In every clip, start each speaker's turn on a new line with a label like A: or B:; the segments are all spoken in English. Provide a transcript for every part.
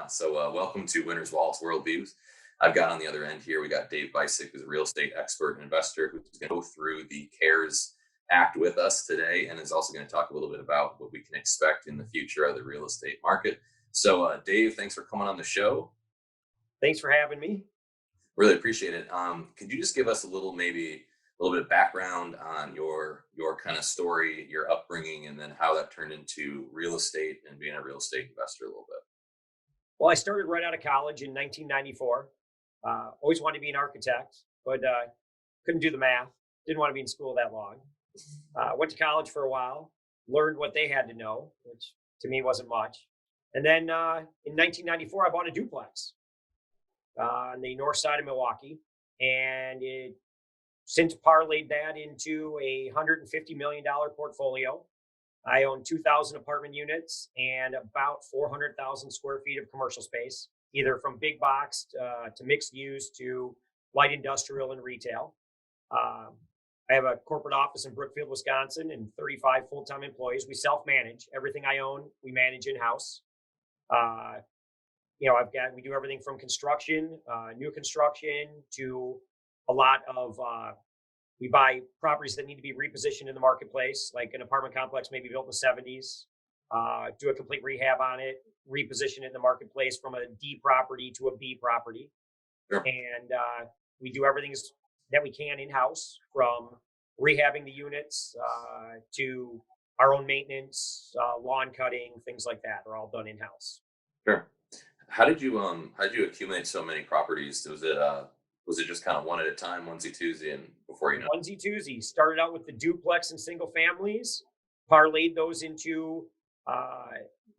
A: So welcome to Winners Walt's Worldviews. I've got on the other end here, we got Dave Byczek, who's a real estate expert and investor who's going to go through the CARES Act with us today, and is also going to talk a little bit about what we can expect in the future of the real estate market. So Dave, thanks for coming on the show.
B: Thanks for having me.
A: Really appreciate it. Could you just give us maybe a little bit of background on your kind of story, your upbringing, and then how that turned into real estate and being a real estate investor a little bit?
B: Well, I started right out of college in 1994. Always wanted to be an architect, but couldn't do the math. Didn't want to be in school that long. Went to college for a while, learned what they had to know, which to me wasn't much. And then in 1994, I bought a duplex on the north side of Milwaukee, and it since parlayed that into a $150 million portfolio. I own 2,000 apartment units and about 400,000 square feet of commercial space, either from big box to mixed use to light industrial and retail. I have a corporate office in Brookfield, Wisconsin, and 35 full-time employees. We self-manage everything I own. We manage in-house. We do everything from construction, new construction, to a lot of we buy properties that need to be repositioned in the marketplace, like an apartment complex maybe built in the 70s, do a complete rehab on it, reposition it in the marketplace from a D property to a B property.
A: Sure.
B: And we do everything that we can in-house, from rehabbing the units to our own maintenance, lawn cutting, things like that are all done in-house.
A: Sure. How did you accumulate so many properties? Was it just kind of one at a time, onesie twosie, and before you know it?
B: Onesie twosie. Started out with the duplex and single families, parlayed those into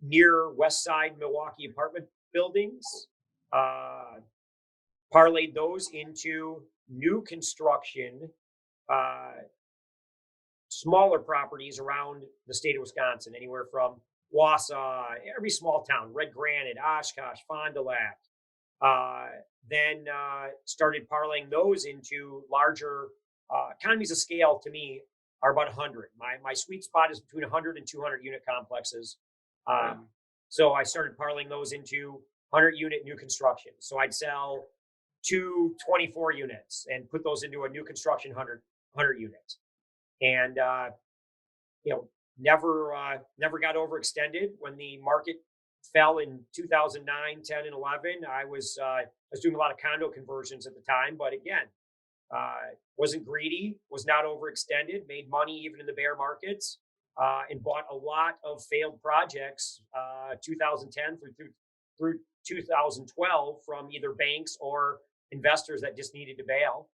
B: near West Side Milwaukee apartment buildings, parlayed those into new construction, smaller properties around the state of Wisconsin, anywhere from Wausau, every small town, Red Granite, Oshkosh, Fond du Lac. Then started parlaying those into larger economies of scale. To me, are about 100. My sweet spot is between 100 and 200 unit complexes. So I started parlaying those into 100 unit new construction. So I'd sell 224 units and put those into a new construction 100 units. And never got overextended. When the market fell in 2009, 10, and 11, I was doing a lot of condo conversions at the time, but again, wasn't greedy, was not overextended, made money even in the bear markets, and bought a lot of failed projects 2010 through 2012 from either banks or investors that just needed to bail,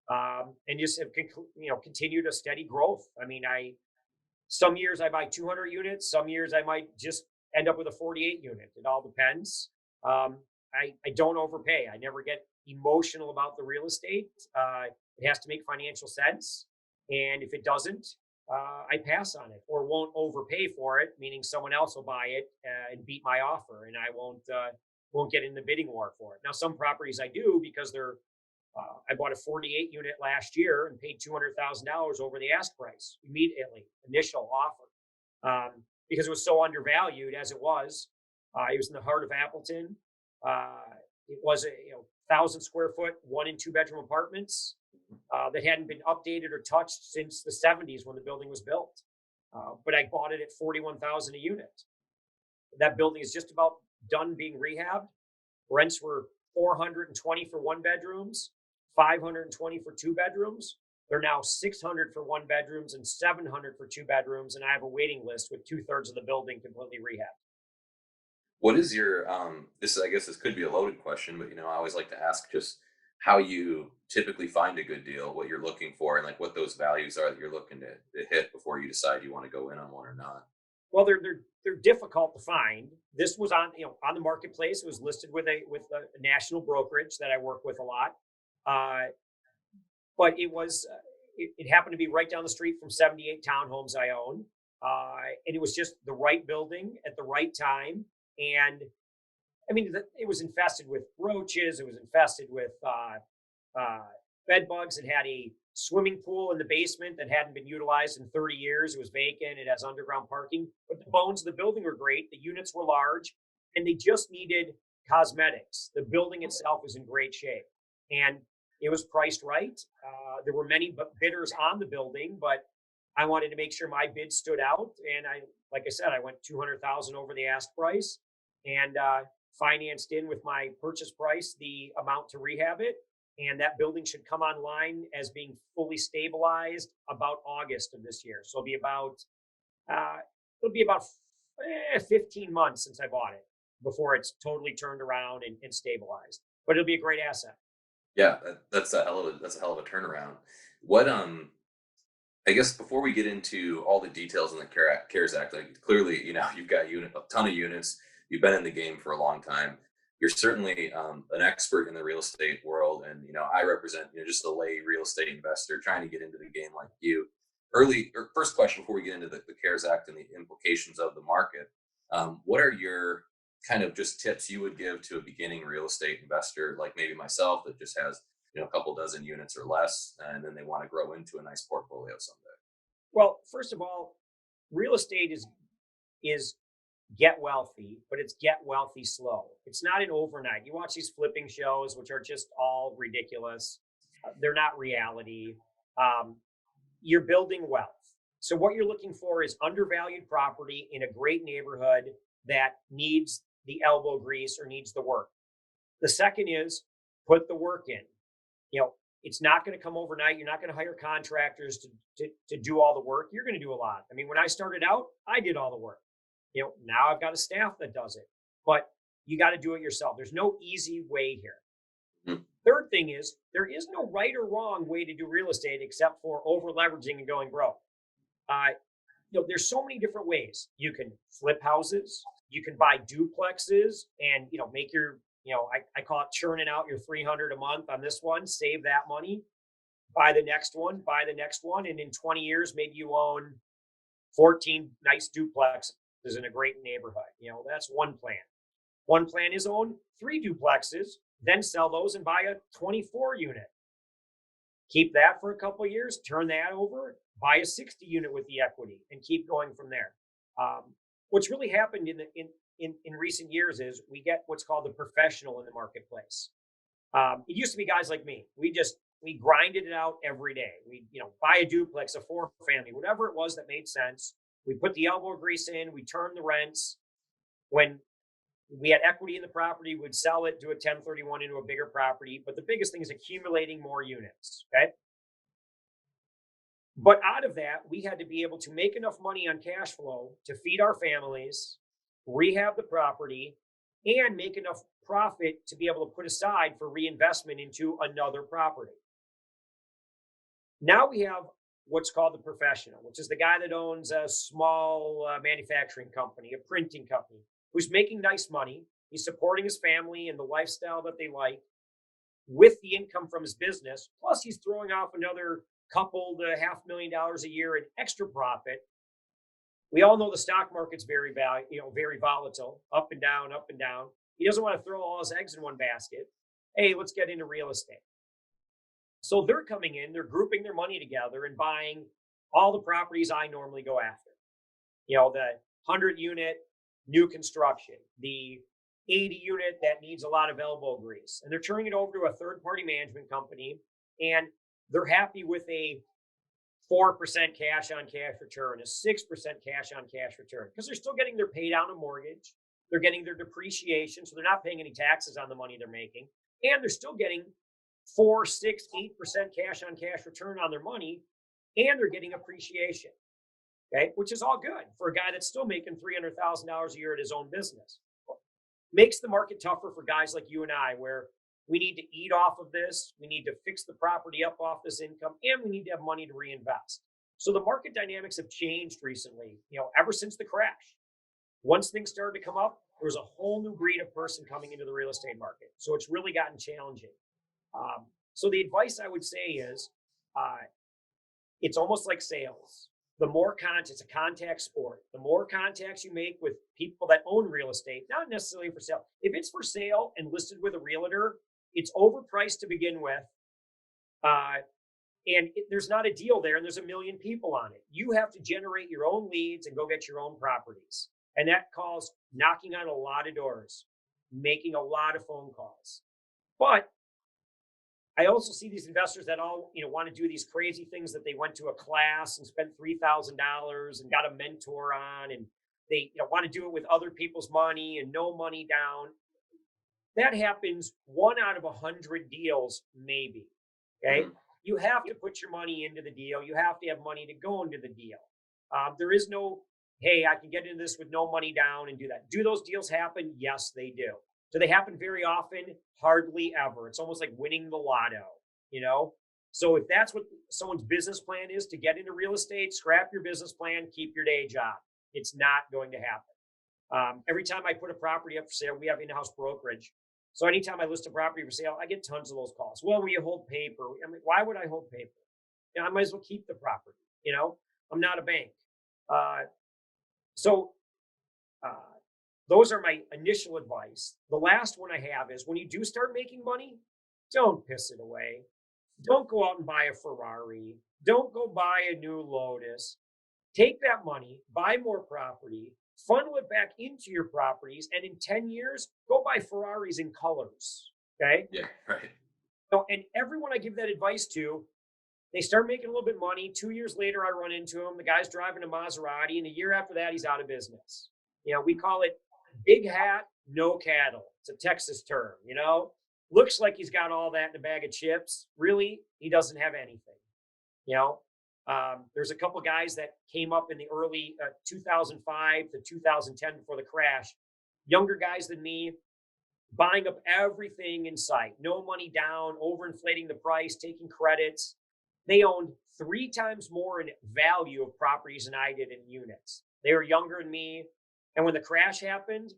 B: and just have continued a steady growth. I mean, some years I buy 200 units, some years I might just end up with a 48 unit. It all depends. I don't overpay. I never get emotional about the real estate. It has to make financial sense. And if it doesn't, I pass on it or won't overpay for it, meaning someone else will buy it and beat my offer, and I won't get in the bidding war for it. Now, some properties I do, because I bought a 48 unit last year and paid $200,000 over the ask price immediately, initial offer. Because it was so undervalued as it was. It was in the heart of Appleton. It was a 1,000 square foot, 1 and 2 bedroom apartments that hadn't been updated or touched since the 70s when the building was built. But I bought it at $41,000 a unit. That building is just about done being rehabbed. Rents were $420 for 1 bedrooms, $520 for 2 bedrooms. They're now $600 for 1 bedrooms and $700 for 2 bedrooms, and I have a waiting list with 2/3 of the building completely rehabbed.
A: What is your I guess this could be a loaded question, but I always like to ask just how you typically find a good deal, what you're looking for, and like what those values are that you're looking to hit before you decide you want to go in on one or not.
B: Well, they're difficult to find. This was on the marketplace. It was listed with a national brokerage that I work with a lot. But it happened to be right down the street from 78 townhomes I own. And it was just the right building at the right time. And I mean, it was infested with roaches. It was infested with bed bugs. It had a swimming pool in the basement that hadn't been utilized in 30 years. It was vacant. It has underground parking. But the bones of the building were great. The units were large. And they just needed cosmetics. The building itself is in great shape, and it was priced right. There were many bidders on the building, but I wanted to make sure my bid stood out. And like I said, I went 200,000 over the ask price, and financed in with my purchase price the amount to rehab it. And that building should come online as being fully stabilized about August of this year. So uh, it'll be about 15 months since I bought it before it's totally turned around and stabilized. But it'll be a great asset.
A: Yeah, that's a hell of a turnaround. What I guess before we get into all the details in the CARES Act, like clearly, you've got a ton of units. You've been in the game for a long time. You're certainly an expert in the real estate world, and I represent just a lay real estate investor trying to get into the game like you. First question before we get into the CARES Act and the implications of the market, what are your kind of just tips you would give to a beginning real estate investor like maybe myself that just has a couple dozen units or less, and then they want to grow into a nice portfolio someday?
B: Well, first of all, real estate is get wealthy, but it's get wealthy slow. It's not an overnight. You watch these flipping shows, which are just all ridiculous. They're not reality. Um, you're building wealth. So what you're looking for is undervalued property in a great neighborhood that needs the elbow grease or needs the work. The second is put the work in. It's not going to come overnight. You're not going to hire contractors to do all the work. You're going to do a lot. I mean, when I started out, I did all the work. Now I've got a staff that does it, but you got to do it yourself. There's no easy way here.
A: Mhm.
B: Third thing is there is no right or wrong way to do real estate except for over leveraging and going broke. Uh, there's so many different ways. You can flip houses. You can buy duplexes and, make your, I call it churning out your 300 a month on this one, save that money, buy the next one, buy the next one. And in 20 years, maybe you own 14 nice duplexes in a great neighborhood. That's one plan. One plan is own 3 duplexes, then sell those and buy a 24 unit. Keep that for a couple of years, turn that over, buy a 60 unit with the equity, and keep going from there. What's really happened in recent years is we get what's called the professional in the marketplace. It used to be guys like me. We grinded it out every day. We buy a duplex, a 4-family, whatever it was that made sense. We put the elbow grease in. We turned the rents. When we had equity in the property, we'd sell it, do a 1031 into a bigger property. But the biggest thing is accumulating more units. Okay. But out of that, we had to be able to make enough money on cash flow to feed our families, rehab the property, and make enough profit to be able to put aside for reinvestment into another property. Now we have what's called the professional, which is the guy that owns a small manufacturing company, a printing company, who's making nice money. He's supporting his family and the lifestyle that they like with the income from his business. Plus, he's throwing off another couple to $500,000 a year in extra profit. We all know the stock market's very volatile, up and down, up and down. He doesn't want to throw all his eggs in one basket. Hey, let's get into real estate. So they're coming in, they're grouping their money together and buying all the properties I normally go after. The 100-unit new construction, the 80-unit that needs a lot of elbow grease. And they're turning it over to a third-party management company, and they're happy with a 4% cash on cash return, a 6% cash on cash return, because they're still getting their pay down a mortgage. They're getting their depreciation, so they're not paying any taxes on the money they're making. And they're still getting 4, 6, 8% cash on cash return on their money, and they're getting appreciation. Okay, which is all good for a guy that's still making $300,000 a year at his own business. Makes the market tougher for guys like you and I, where we need to eat off of this, we need to fix the property up off this income, and we need to have money to reinvest. So the market dynamics have changed recently, ever since the crash. Once things started to come up, there was a whole new breed of person coming into the real estate market. So it's really gotten challenging. So the advice I would say is, it's almost like sales. The more contacts, it's a contact sport. The more contacts you make with people that own real estate, not necessarily for sale. If it's for sale and listed with a realtor, it's overpriced to begin with. There's not a deal there, and there's a million people on it. You have to generate your own leads and go get your own properties. And that calls knocking on a lot of doors. making a lot of phone calls. But I also see these investors that all, want to do these crazy things that they went to a class and spent $3,000 and got a mentor on, and they, want to do it with other people's money and no money down. That happens 1 out of 100 deals, maybe. Okay.
A: Hmm.
B: You have to put your money into the deal. You have to have money to go into the deal. There is no, hey, I can get into this with no money down and do that. Do those deals happen? Yes, they do. Do they happen very often? Hardly ever. It's almost like winning the lotto, you know? So if that's what someone's business plan is to get into real estate, scrap your business plan, keep your day job. It's not going to happen. Every time I put a property up for sale, we have in-house brokerage. So anytime I list a property for sale, I get tons of those calls. Well, will you hold paper? I mean, why would I hold paper? I might as well keep the property. I'm not a bank. Uh, so uh, those are my initial advice. The last one I have is when you do start making money, don't piss it away. Don't go out and buy a Ferrari. Don't go buy a new Lotus. Take that money, buy more property, funnel it back into your properties, and in 10 years, go buy Ferraris in colors. Okay.
A: Yeah, right.
B: So, and everyone I give that advice to, they start making a little bit of money. 2 years later, I run into him. The guy's driving a Maserati, and a year after that, he's out of business. We call it big hat, no cattle. It's a Texas term, Looks like he's got all that in a bag of chips. Really, he doesn't have anything. You know, there's a couple guys that came up in the early 2005 to 2010 before the crash. Younger guys than me, buying up everything in sight, no money down, overinflating the price, taking credits. They owned 3 times more in value of properties than I did in units. They were younger than me. And when the crash happened,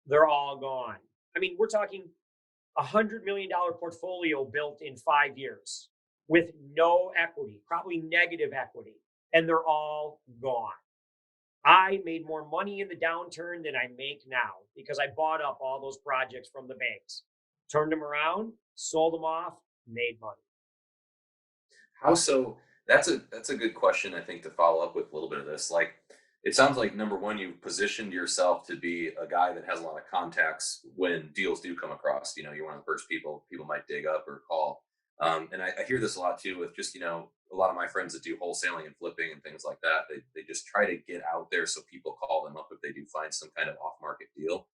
B: they're all gone. I mean, we're talking $100 million portfolio built in 5 years with no equity, probably negative equity, and they're all gone. I made more money in the downturn than I make now because I bought up all those projects from the banks, turned them around, sold them off, made money.
A: How so? That's a good question. I think to follow up with a little bit of this, like it sounds like number one, you've positioned yourself to be a guy that has a lot of contacts when deals do come across. You're one of the first people might dig up or call. And I hear this a lot too with just a lot of my friends that do wholesaling and flipping and things like that. They just try to get out there so people call them up if they do find some kind of off market deal.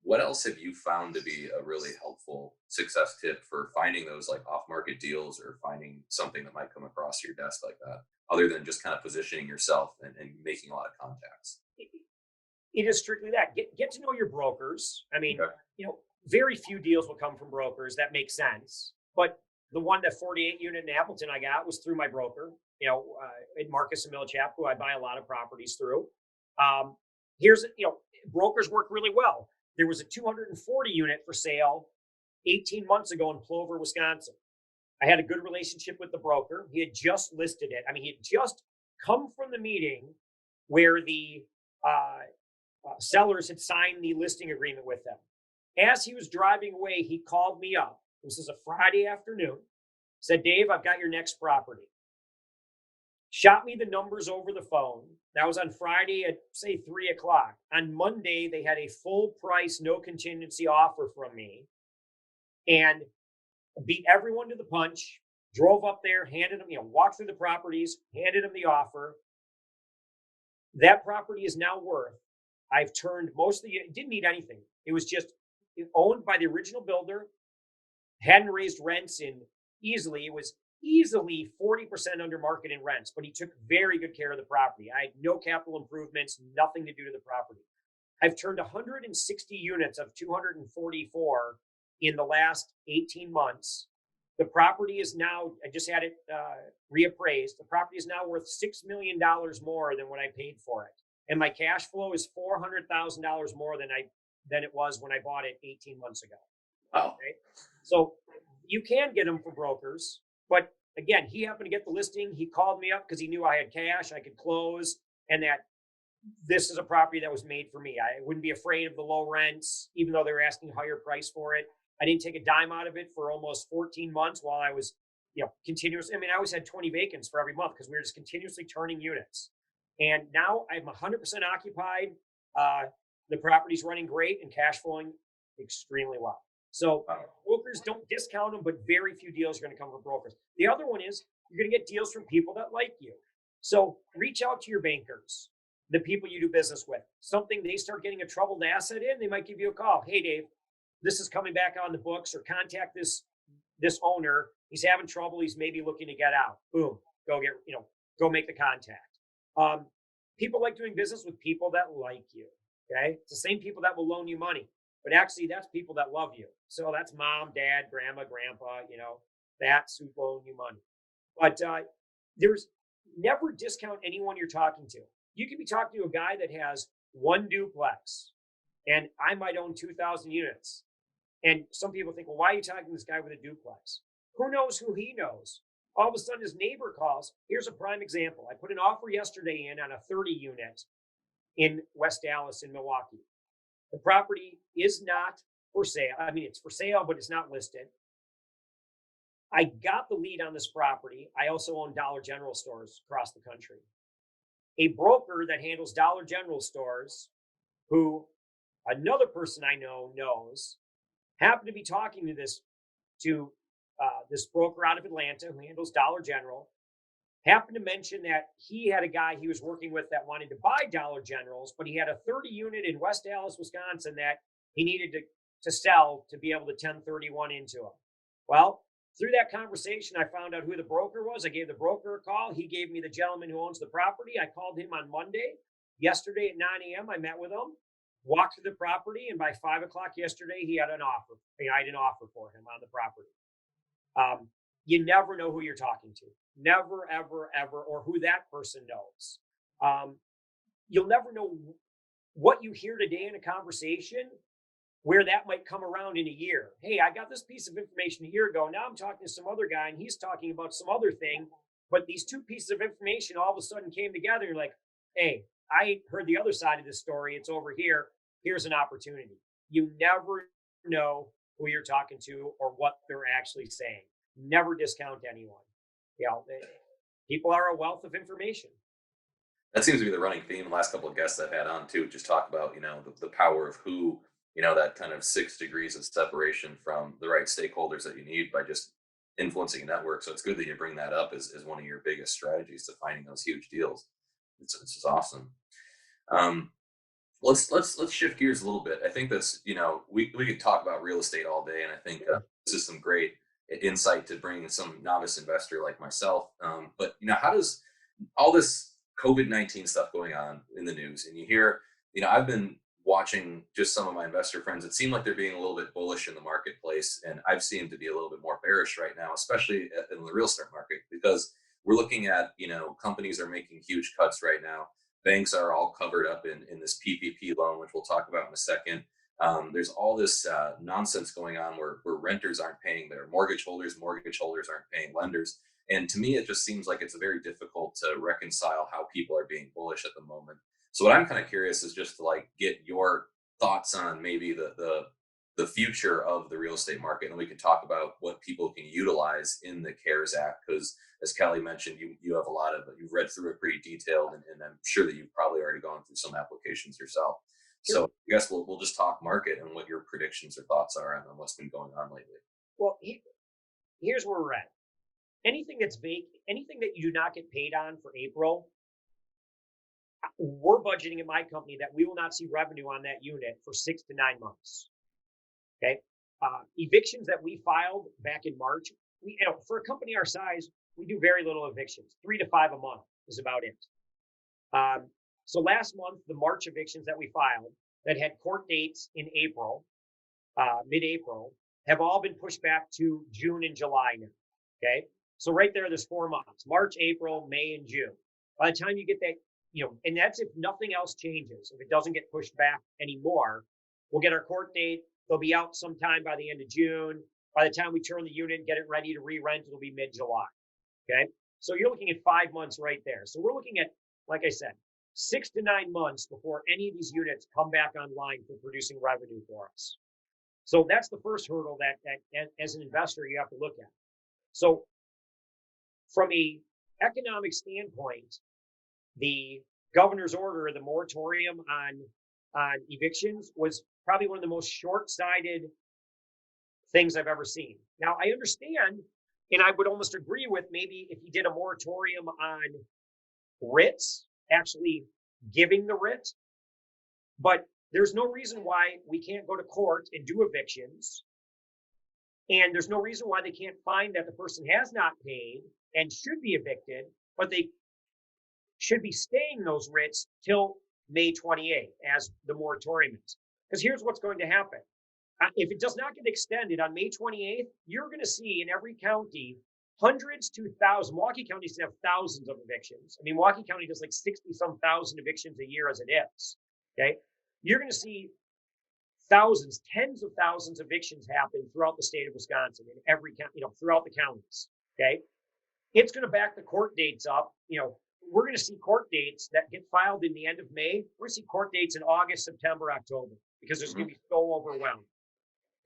A: What else have you found to be a really helpful success tip for finding those like off market deals or finding something that might come across your desk like that, other than just kind of positioning yourself and making a lot of contacts?
B: It is strictly that. Get to know your brokers. I mean,
A: Okay.
B: very few deals will come from brokers. That makes sense. But the one, that 48 unit in Appleton I got was through my broker, Marcus and Millichap, who I buy a lot of properties through. Um, here's, brokers work really well. There was a 240 unit for sale 18 months ago in Plover, Wisconsin. I had a good relationship with the broker. He had just listed it. I mean, he had just come from the meeting where the sellers had signed the listing agreement with them. As he was driving away, he called me up. This is a Friday afternoon. Said, Dave, I've got your next property. Shot me the numbers over the phone. That was on Friday at, say, 3 o'clock. On Monday, they had a full price, no contingency offer from me and beat everyone to the punch. Drove up there, handed them, walked through the properties, handed them the offer. That property is now worth, I've turned most of the, it didn't need anything. It was just owned by the original builder, hadn't raised rents in it was easily 40% under market in rents, but he took very good care of the property. I had no capital improvements, nothing to do to the property. I've turned 160 units of 244 in the last 18 months. The property is now, I just had it reappraised. The property is now worth $6 million more than what I paid for it. And my cash flow is $400,000 more than it was when I bought it 18 months ago.
A: Wow.
B: Okay? So you can get them for brokers, but again, he happened to get the listing. He called me up because he knew I had cash, I could close, and that this is a property that was made for me. I wouldn't be afraid of the low rents, even though they were asking a higher price for it. I didn't take a dime out of it for almost 14 months while I was, continuously. I mean, I always had 20 vacants for every month because we were just continuously turning units. And now I'm 100% occupied. The property's running great and cash flowing, extremely well. So brokers don't discount them, but very few deals are going to come from brokers. The other one is you're going to get deals from people that like you. So reach out to your bankers, the people you do business with. Something they start getting a troubled asset in, they might give you a call. Hey, Dave, this is coming back on the books, or contact this owner. He's having trouble. He's maybe looking to get out. Boom, go make the contact. People like doing business with people that like you. Okay, it's the same people that will loan you money, but actually that's people that love you. So that's mom, dad, grandma, grandpa. That's who loan you money. But there's never discount anyone you're talking to. You can be talking to a guy that has one duplex, and I might own 2,000 units. And some people think, well, why are you talking to this guy with a duplex? Who knows who he knows? All of a sudden, his neighbor calls. Here's a prime example. I put an offer yesterday in on a 30 unit in West Dallas in Milwaukee. The property is not for sale. I mean, it's for sale, but it's not listed. I got the lead on this property. I also own Dollar General stores across the country. A broker that handles Dollar General stores, who another person I know knows, happened to be talking to this broker out of Atlanta who handles Dollar General, happened to mention that he had a guy he was working with that wanted to buy Dollar Generals, but he had a 30 unit in West Dallas, Wisconsin that he needed to sell to be able to 1031 into them. Well, through that conversation, I found out who the broker was. I gave the broker a call. He gave me the gentleman who owns the property. I called him on Monday. Yesterday at 9 a.m., I met with him, walked through the property, and by 5 o'clock yesterday, he had an offer. I had an offer for him on the property. You never know who you're talking to. Never, ever, ever, or who that person knows. You'll never know what you hear today in a conversation, where that might come around in a year. Hey, I got this piece of information a year ago. Now I'm talking to some other guy, and he's talking about some other thing. But these two pieces of information all of a sudden came together. You're like, hey, I heard the other side of this story. It's over here. Here's an opportunity. You never know who you're talking to or what they're actually saying. Never discount anyone. People are a wealth of information.
A: That seems to be the running theme. The last couple of guests I've had on too, just talk about, the power of who, that kind of 6 degrees of separation from the right stakeholders that you need by just influencing a network. So it's good that you bring that up as one of your biggest strategies to finding those huge deals. It's just awesome. Let's shift gears a little bit. I think that's, we could talk about real estate all day, and I think this is some great insight to bring some novice investor like myself. But how does all this COVID-19 stuff going on in the news, and you hear, I've been watching just some of my investor friends. It seemed like they're being a little bit bullish in the marketplace, and I've seemed to be a little bit more bearish right now, especially in the real estate market, because we're looking at, companies are making huge cuts right now. Banks are all covered up in this PPP loan, which we'll talk about in a second. There's all this nonsense going on where renters aren't paying their mortgage holders aren't paying lenders. And to me, it just seems like it's very difficult to reconcile how people are being bullish at the moment. So what I'm kind of curious is just to get your thoughts on maybe the future of the real estate market. And we can talk about what people can utilize in the CARES Act, because as Kelly mentioned, you have you've read through it pretty detailed, and I'm sure that you've probably already gone through some applications yourself. So I guess we'll just talk market and what your predictions or thoughts are on what's been going on lately.
B: Well, here's where we're at. Anything that's vague, anything that you do not get paid on for April, we're budgeting in my company that we will not see revenue on that unit for 6 to 9 months. Okay. Evictions that we filed back in March, for a company our size, we do very little evictions. 3 to 5 a month is about it. So last month, the March evictions that we filed that had court dates in April, mid-April, have all been pushed back to June and July now. Okay. So right there's 4 months: March, April, May, and June. By the time you get that, and that's if nothing else changes. If it doesn't get pushed back anymore, we'll get our court date. They'll be out sometime by the end of June. By the time we turn the unit and get it ready to re-rent, it'll be mid-July. Okay. So you're looking at 5 months right there. So we're looking at, like I said, 6 to 9 months before any of these units come back online for producing revenue for us. So that's the first hurdle that as an investor, you have to look at. So from a economic standpoint, the governor's order, the moratorium on evictions, was probably one of the most short-sighted things I've ever seen. Now, I understand, and I would almost agree with maybe if you did a moratorium on writs, actually giving the writ, but there's no reason why we can't go to court and do evictions. And there's no reason why they can't find that the person has not paid and should be evicted, but they should be staying those writs till May 28th as the moratorium is. Because here's what's going to happen. If it does not get extended on May 28th, you're going to see in every county hundreds to thousands. Milwaukee County is going to have thousands of evictions. I mean, Milwaukee County does like 60-some thousand evictions a year as it is. Okay. You're going to see thousands, tens of thousands of evictions happen throughout the state of Wisconsin in every county, throughout the counties. Okay. It's going to back the court dates up. We're going to see court dates that get filed in the end of May. We're going to see court dates in August, September, October, because there's going to be so overwhelmed.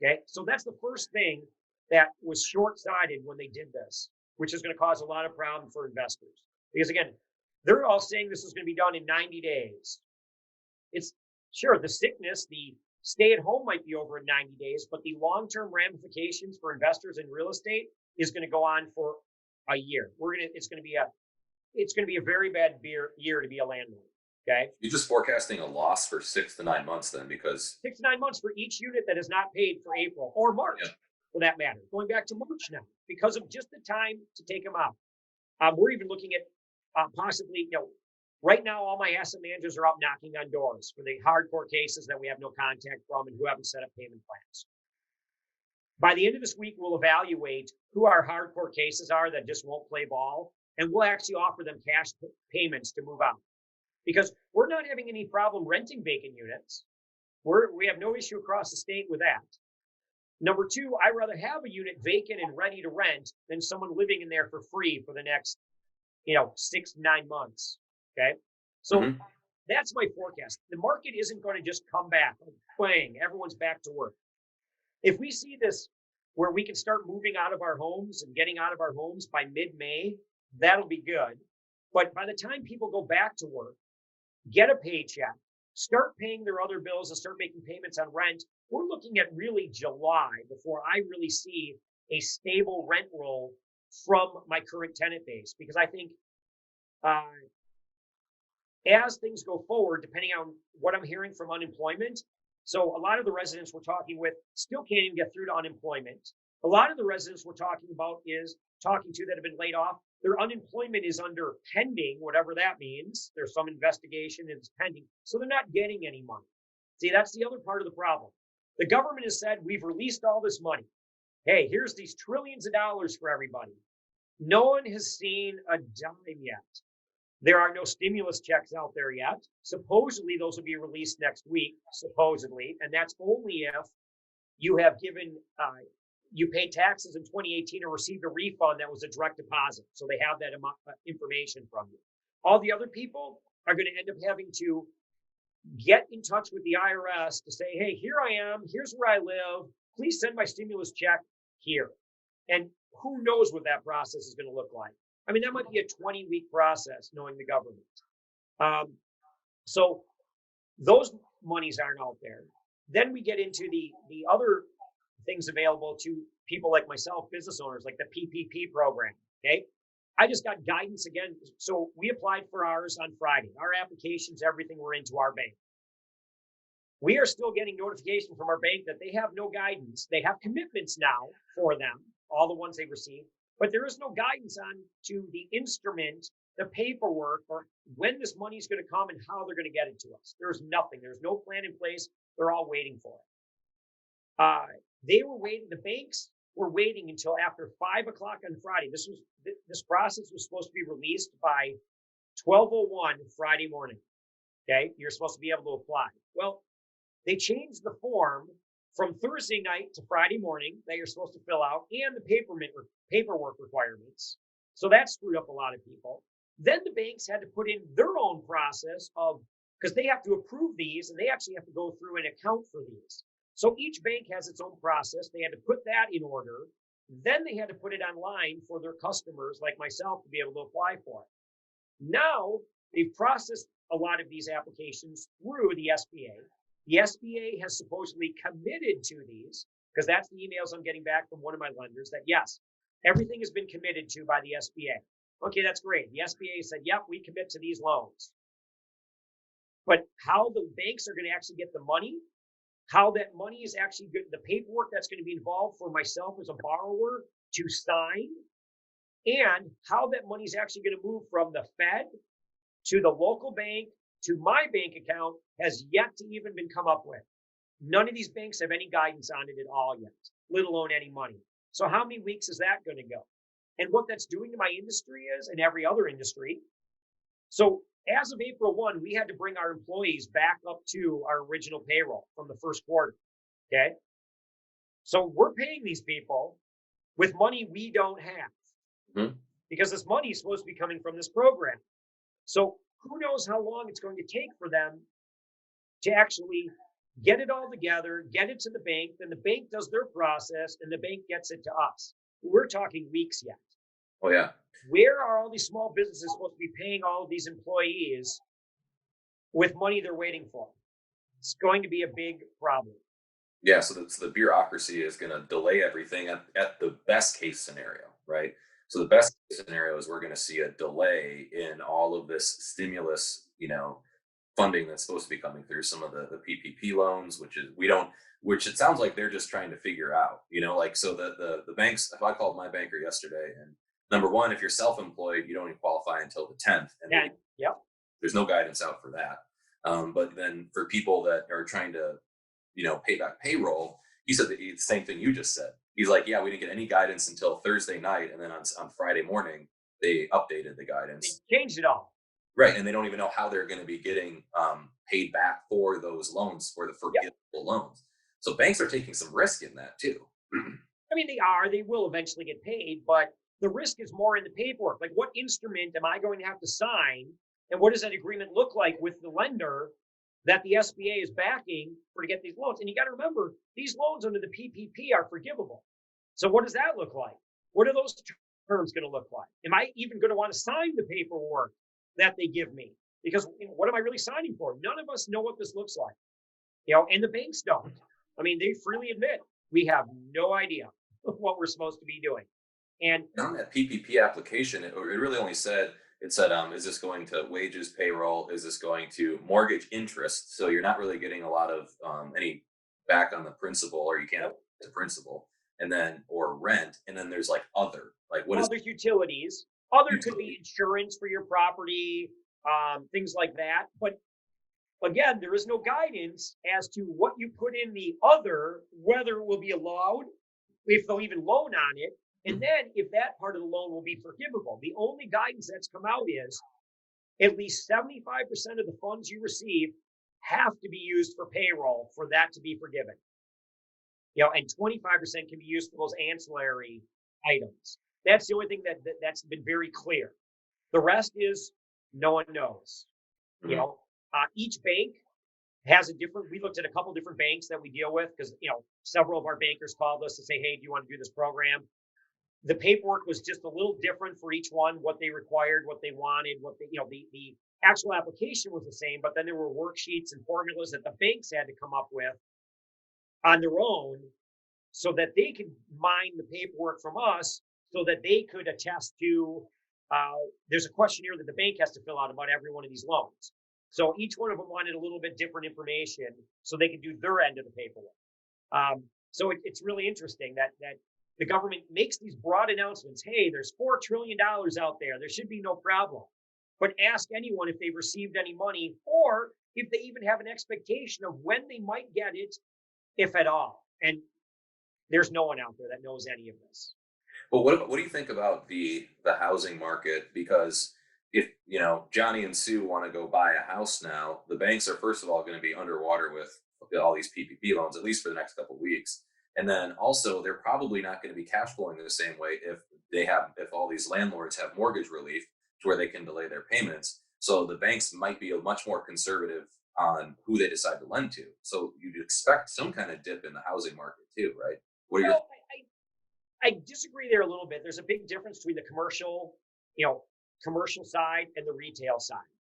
B: Okay. So that's the first thing that was short-sighted when they did this, which is going to cause a lot of problem for investors. Because again, they're all saying this is going to be done in 90 days. It's sure the sickness, the stay at home might be over in 90 days, but the long-term ramifications for investors in real estate is going to go on for a year. It's going to be a very bad year to be a landlord. Okay.
A: You're just forecasting a loss for 6 to 9 months then, because
B: 6 to 9 months for each unit that is not paid for April or March, for that matter, going back to March now, because of just the time to take them out. We're even looking at possibly, right now, all my asset managers are out knocking on doors for the hardcore cases that we have no contact from and who haven't set up payment plans. By the end of this week, we'll evaluate who our hardcore cases are that just won't play ball, and we'll actually offer them cash payments to move out. Because we're not having any problem renting vacant units. We have no issue across the state with that. Number two, I'd rather have a unit vacant and ready to rent than someone living in there for free for the next, 6 to 9 months. Okay. So that's my forecast. The market isn't going to just come back, bang, everyone's back to work. If we see this where we can start moving out of our homes and getting out of our homes by mid-May, that'll be good. But by the time people go back to work, get a paycheck, start paying their other bills and start making payments on rent, we're looking at really July before I really see a stable rent roll from my current tenant base. Because I think as things go forward, depending on what I'm hearing from unemployment, so a lot of the residents we're talking with still can't even get through to unemployment. A lot of the residents we're talking to that have been laid off, their unemployment is under pending, whatever that means. There's some investigation and it's pending. So they're not getting any money. See, that's the other part of the problem. The government has said, we've released all this money. Hey, here's these trillions of dollars for everybody. No one has seen a dime yet. There are no stimulus checks out there yet. Supposedly, those will be released next week, supposedly. And that's only if you have you paid taxes in 2018 or received a refund that was a direct deposit. So they have that information from you. All the other people are going to end up having to get in touch with the IRS to say, hey, here I am. Here's where I live. Please send my stimulus check here. And who knows what that process is going to look like. I mean, that might be a 20-week process, knowing the government. So those monies aren't out there. Then we get into the other things available to people like myself, business owners, like the PPP program. Okay. I just got guidance again. So we applied for ours on Friday. Our applications, everything were into our bank. We are still getting notification from our bank that they have no guidance. They have commitments now for them, all the ones they received, but there is no guidance on to the instrument, the paperwork, or when this money is going to come and how they're going to get it to us. There's nothing. There's no plan in place. They're all waiting for it. They were waiting. The banks were waiting until after 5 o'clock on Friday. This process was supposed to be released by 12:01 Friday morning. Okay, you're supposed to be able to apply. Well, they changed the form from Thursday night to Friday morning that you're supposed to fill out, and the paperwork requirements. So that screwed up a lot of people. Then the banks had to put in their own process because they have to approve these, and they actually have to go through and account for these. So each bank has its own process. They had to put that in order. Then they had to put it online for their customers like myself to be able to apply for it. Now they've processed a lot of these applications through the SBA. The SBA has supposedly committed to these, because that's the emails I'm getting back from one of my lenders, that yes, everything has been committed to by the SBA. Okay, that's great. The SBA said, yep, we commit to these loans. But how the banks are going to actually get the money, how that money is actually good, the paperwork that's going to be involved for myself as a borrower to sign, and how that money is actually going to move from the Fed to the local bank to my bank account has yet to even been come up with. None of these banks have any guidance on it at all yet, let alone any money. So how many weeks is that going to go? And what that's doing to my industry is, and every other industry. So as of April 1, we had to bring our employees back up to our original payroll from the first quarter. Okay. So we're paying these people with money we don't have, because this money is supposed to be coming from this program. So who knows how long it's going to take for them to actually get it all together, get it to the bank, then the bank does their process, and the bank gets it to us. We're talking weeks yet.
A: Oh, yeah.
B: Where are all these small businesses supposed to be paying all of these employees with money they're waiting for? It's going to be a big problem.
A: Yeah, so the bureaucracy is going to delay everything at the best case scenario, right? So the best case scenario is we're going to see a delay in all of this stimulus, funding that's supposed to be coming through. Some of the PPP loans, which it sounds like they're just trying to figure out, like, so the banks. If I called my banker yesterday, and number one, if you're self-employed, you don't even qualify until the 10th, and
B: Yep.
A: there's no guidance out for that. But then for people that are trying to pay back payroll, he said the same thing you just said. He's like, yeah, we didn't get any guidance until Thursday night, and then on Friday morning they updated the guidance.
B: They changed it all.
A: Right, and they don't even know how they're going to be getting paid back for those loans, for the forgivable loans. So banks are taking some risk in that too.
B: I mean, they will eventually get paid, but the risk is more in the paperwork. Like, what instrument am I going to have to sign, and what does that agreement look like with the lender that the SBA is backing to get these loans? And you got to remember, these loans under the PPP are forgivable. So what does that look like? What are those terms going to look like? Am I even going to want to sign the paperwork that they give me? Because what am I really signing for? None of us know what this looks like, and the banks don't. I mean, they freely admit we have no idea what we're supposed to be doing. And
A: on that PPP application, it really only said, is this going to wages, payroll? Is this going to mortgage interest? So you're not really getting a lot of any back on the principal, or you can't the principal, and then or rent, and then there's like other, like what is
B: other utilities. Other could be insurance for your property, things like that. But again, there is no guidance as to what you put in the other, whether it will be allowed, if they'll even loan on it, and then if that part of the loan will be forgivable. The only guidance that's come out is at least 75% of the funds you receive have to be used for payroll for that to be forgiven. And 25% can be used for those ancillary items. That's the only thing that's been very clear. The rest is no one knows. Each bank has a different. We looked at a couple different banks that we deal with, because several of our bankers called us to say, "Hey, do you want to do this program?" The paperwork was just a little different for each one. What they required, what they wanted, what they, the actual application was the same, but then there were worksheets and formulas that the banks had to come up with on their own, so that they could mine the paperwork from us, so that they could attest to. There's a questionnaire that the bank has to fill out about every one of these loans. So each one of them wanted a little bit different information so they could do their end of the paperwork. So it's really interesting that the government makes these broad announcements. Hey, there's $4 trillion out there. There should be no problem. But ask anyone if they've received any money, or if they even have an expectation of when they might get it, if at all. And there's no one out there that knows any of this.
A: Well, what do you think about the housing market? Because if Johnny and Sue want to go buy a house now, the banks are first of all going to be underwater with all these PPP loans, at least for the next couple of weeks. And then also they're probably not going to be cash flowing the same way if all these landlords have mortgage relief to where they can delay their payments. So the banks might be much more conservative on who they decide to lend to. So you'd expect some kind of dip in the housing market too, right?
B: I disagree there a little bit. There's a big difference between the commercial side and the retail side.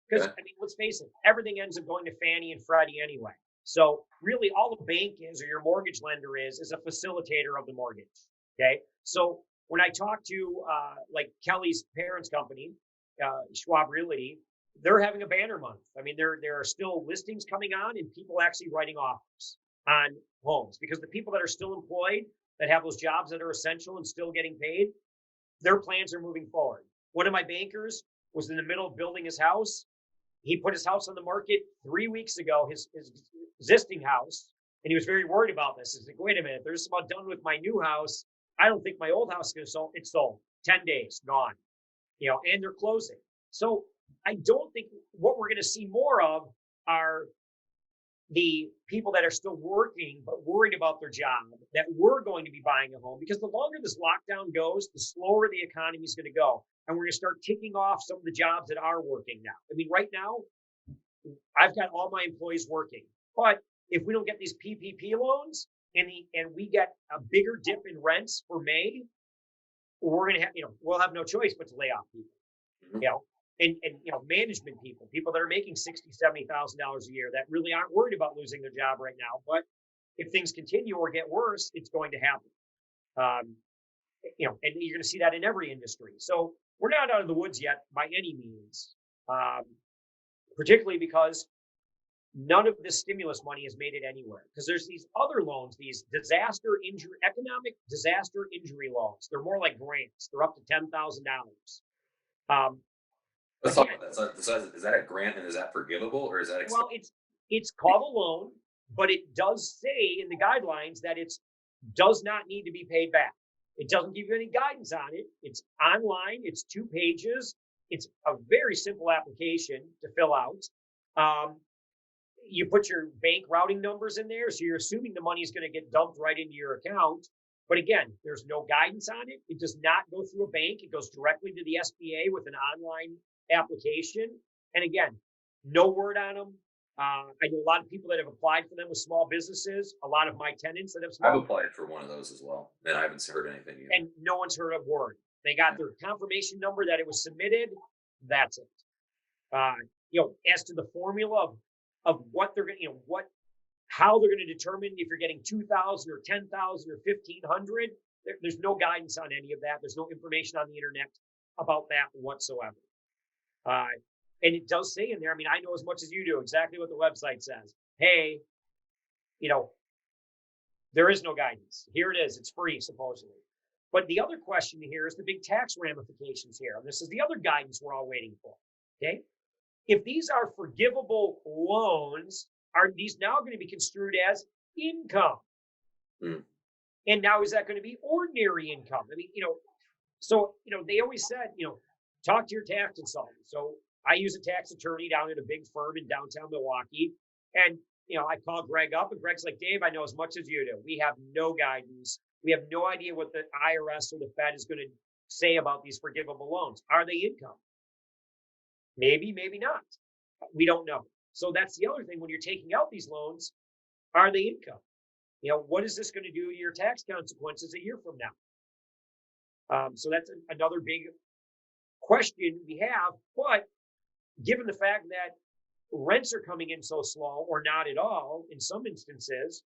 B: Because, let's face it, everything ends up going to Fannie and Freddie anyway. So really all the bank is, or your mortgage lender is a facilitator of the mortgage. Okay. So when I talk to like Kelly's parents company, Schwab Realty, they're having a banner month. I mean, there are still listings coming on and people actually writing offers on homes because the people that are still employed, that have those jobs that are essential and still getting paid, their plans are moving forward. One of my bankers was in the middle of building his house. He put his house on the market 3 weeks ago, his existing house, and he was very worried about this. He's like, wait a minute, they're just about done with my new house. I don't think my old house is going to sell. It's sold. 10 days, gone. And they're closing. So I don't think what we're going to see more of are the people that are still working but worried about their job, that were going to be buying a home, because the longer this lockdown goes, the slower the economy is going to go. And we're going to start ticking off some of the jobs that are working now. I mean, right now, I've got all my employees working. But if we don't get these PPP loans and we get a bigger dip in rents for May, we're going to have, we'll have no choice but to lay off people. And management people that are making $60,000, $70,000 a year that really aren't worried about losing their job right now. But if things continue or get worse, it's going to happen. And you're going to see that in every industry. So we're not out of the woods yet by any means, particularly because none of this stimulus money has made it anywhere. Because there's these other loans, these economic disaster injury loans. They're more like grants. They're up to $10,000.
A: Let's talk about that. So is that a grant and is that forgivable or is that
B: well, it's called a loan, but it does say in the guidelines that it does not need to be paid back. It doesn't give you any guidance on it. It's online. It's 2 pages. It's a very simple application to fill out. You put your bank routing numbers in there, so you're assuming the money is going to get dumped right into your account. But again, there's no guidance on it. It does not go through a bank. It goes directly to the SBA with an online application. And again, no word on them. I know a lot of people that have applied for them with small businesses. A lot of my tenants that have
A: I've applied for one of those as well, and I haven't heard anything yet.
B: And no one's heard a word. They got their confirmation number that it was submitted. That's it. As to the formula of what they're going, how they're going to determine if you're getting 2,000 or 10,000 or 1,500. There's no guidance on any of that. There's no information on the internet about that whatsoever. And it does say in there, I mean, I know as much as you do exactly what the website says. Hey, there is no guidance. Here it is. It's free, supposedly. But the other question here is the big tax ramifications here. And this is the other guidance we're all waiting for. Okay. If these are forgivable loans, are these now going to be construed as income? And now is that going to be ordinary income? I mean, they always said, talk to your tax consultant. So I use a tax attorney down at a big firm in downtown Milwaukee. And, I call Greg up and Greg's like, Dave, I know as much as you do. We have no guidance. We have no idea what the IRS or the Fed is going to say about these forgivable loans. Are they income? Maybe, maybe not. We don't know. So that's the other thing when you're taking out these loans, are they income? What is this going to do to your tax consequences a year from now? So that's another big question we have. But given the fact that rents are coming in so slow or not at all in some instances,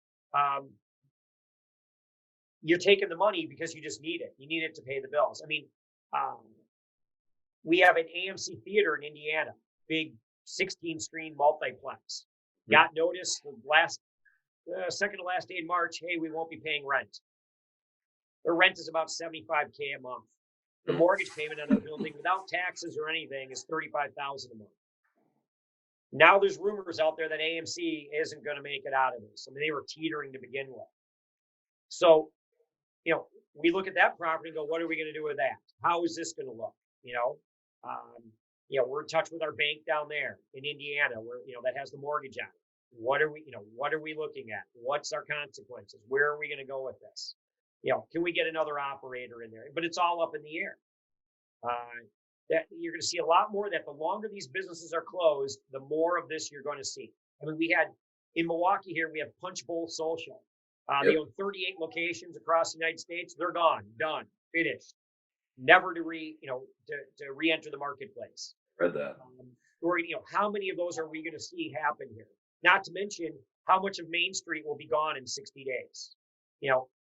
B: you're taking the money because you just need it. You need it to pay the bills. I mean, we have an AMC theater in Indiana, big 16-screen multiplex. Got notice the second to last day in March, hey, we won't be paying rent. Their rent is about $75K a month. The mortgage payment on the building without taxes or anything is $35,000 a month. Now there's rumors out there that AMC isn't going to make it out of this. I mean, they were teetering to begin with. So, we look at that property and go, what are we going to do with that? How is this going to look? We're in touch with our bank down there in Indiana, where that has the mortgage on it. What are we looking at? What's our consequences? Where are we going to go with this? Can we get another operator in there? But it's all up in the air. That you're going to see a lot more. That the longer these businesses are closed, the more of this you're going to see. I mean, we had in Milwaukee here, we have Punch Bowl Social. They own 38 locations across the United States. They're gone, done, finished, never to re-enter the marketplace.
A: Read that.
B: How many of those are we going to see happen here? Not to mention how much of Main Street will be gone in 60 days.